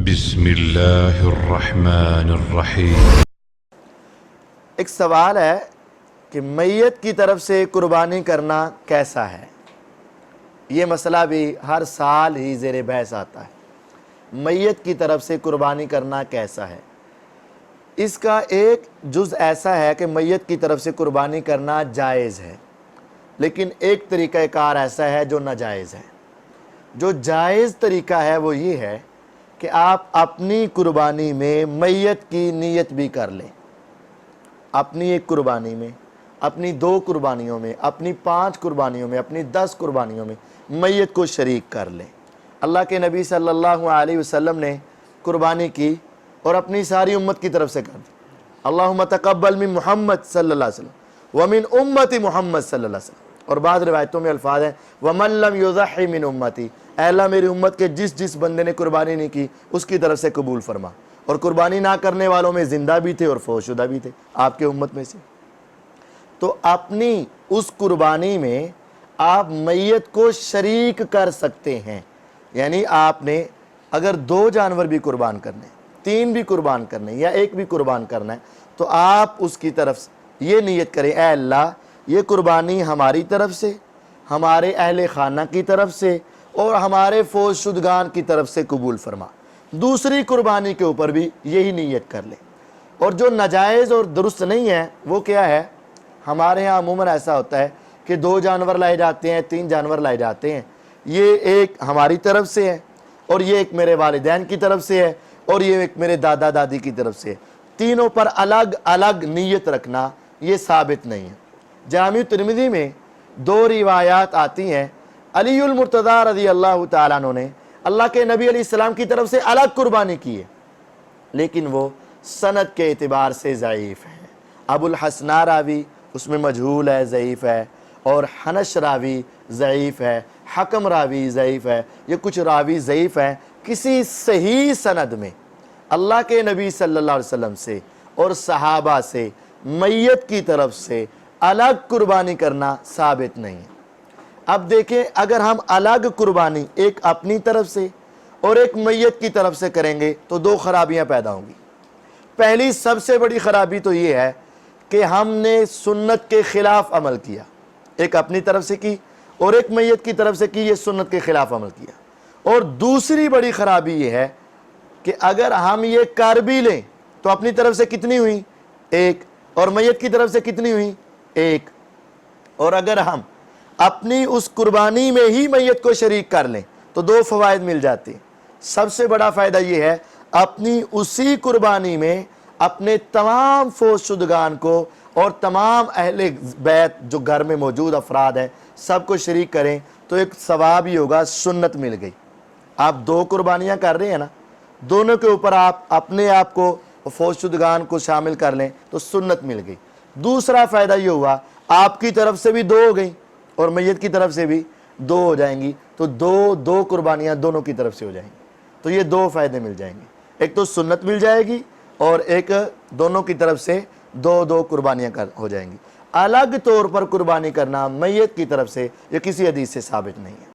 بسم اللہ الرحمن الرحیم۔ ایک سوال ہے کہ میت کی طرف سے قربانی کرنا کیسا ہے؟ یہ مسئلہ بھی ہر سال ہی زیر بحث آتا ہے۔ میت کی طرف سے قربانی کرنا کیسا ہے؟ اس کا ایک جز ایسا ہے کہ میت کی طرف سے قربانی کرنا جائز ہے، لیکن ایک طریقہ کار ایسا ہے جو ناجائز ہے۔ جو جائز طریقہ ہے وہ یہ ہے کہ آپ اپنی قربانی میں میت کی نیت بھی کر لیں۔ اپنی ایک قربانی میں، اپنی 2 قربانیوں میں، اپنی 5 قربانیوں میں، اپنی 10 قربانیوں میں میت کو شریک کر لیں۔ اللہ کے نبی صلی اللہ علیہ وسلم نے قربانی کی اور اپنی ساری امت کی طرف سے کر دی۔ اللہم تقبل من محمد صلی اللہ علیہ وسلم ومن امت محمد صلی اللہ علیہ وسلم۔ اور بعض روایتوں میں الفاظ ہیں وَمَن لَّمْ يُضَحِّ مِنْ أُمَّتِي، اے اللہ میری امت کے جس بندے نے قربانی نہیں کی اس کی طرف سے قبول فرما۔ اور قربانی نہ کرنے والوں میں زندہ بھی تھے اور فوت شدہ بھی تھے آپ کے امت میں سے۔ تو اپنی اس قربانی میں آپ میت کو شریک کر سکتے ہیں، یعنی آپ نے اگر 2 جانور بھی قربان کرنے، 3 بھی قربان کرنے یا 1 بھی قربان کرنا ہے تو آپ اس کی طرف سے یہ نیت کریں، اے اللہ یہ قربانی ہماری طرف سے، ہمارے اہل خانہ کی طرف سے اور ہمارے فوت شدگان کی طرف سے قبول فرما۔ دوسری قربانی کے اوپر بھی یہی نیت کر لیں۔ اور جو ناجائز اور درست نہیں ہے وہ کیا ہے؟ ہمارے ہاں عموماً ایسا ہوتا ہے کہ 2 جانور لائے جاتے ہیں، 3 جانور لائے جاتے ہیں، یہ ایک ہماری طرف سے ہے اور یہ ایک میرے والدین کی طرف سے ہے اور یہ ایک میرے دادا دادی کی طرف سے ہے۔ تینوں پر الگ الگ نیت رکھنا یہ ثابت نہیں ہے۔ جامع ترمذی میں 2 روایات آتی ہیں، علی المرتضی رضی اللہ تعالیٰ عنہ نے اللہ کے نبی علیہ السلام کی طرف سے الگ قربانی کی ہے، لیکن وہ سند کے اعتبار سے ضعیف ہے۔ ابو الحسنہ راوی اس میں مجہول ہے، ضعیف ہے، اور حنش راوی ضعیف ہے، حکم راوی ضعیف ہے، یہ کچھ راوی ضعیف ہیں۔ کسی صحیح سند میں اللہ کے نبی صلی اللہ علیہ وسلم سے اور صحابہ سے میت کی طرف سے الگ قربانی کرنا ثابت نہیں ہے۔ اب دیکھیں اگر ہم الگ قربانی ایک اپنی طرف سے اور ایک میت کی طرف سے کریں گے تو 2 خرابیاں پیدا ہوں گی۔ پہلی سب سے بڑی خرابی تو یہ ہے کہ ہم نے سنت کے خلاف عمل کیا، ایک اپنی طرف سے کی اور ایک میت کی طرف سے کی، یہ سنت کے خلاف عمل کیا۔ اور دوسری بڑی خرابی یہ ہے کہ اگر ہم یہ کر بھی لیں تو اپنی طرف سے کتنی ہوئی؟ 1، اور میت کی طرف سے کتنی ہوئی؟ 1۔ اور اگر ہم اپنی اس قربانی میں ہی میت کو شریک کر لیں تو 2 فوائد مل جاتے ہیں۔ سب سے بڑا فائدہ یہ ہے اپنی اسی قربانی میں اپنے تمام فوت شدگان کو اور تمام اہل بیت جو گھر میں موجود افراد ہیں سب کو شریک کریں تو ایک ثواب ہی ہوگا، سنت مل گئی۔ آپ 2 قربانیاں کر رہے ہیں نا، دونوں کے اوپر آپ اپنے آپ کو فوت شدگان کو شامل کر لیں تو سنت مل گئی۔ دوسرا فائدہ یہ ہوا آپ کی طرف سے بھی 2 ہو گئیں اور میت کی طرف سے بھی 2 ہو جائیں گی، تو 2 قربانیاں دونوں کی طرف سے ہو جائیں گی، تو یہ 2 فائدے مل جائیں گے، ایک تو سنت مل جائے گی اور ایک دونوں کی طرف سے 2 قربانیاں ہو جائیں گی۔ الگ طور پر قربانی کرنا میت کی طرف سے یہ کسی حدیث سے ثابت نہیں ہے۔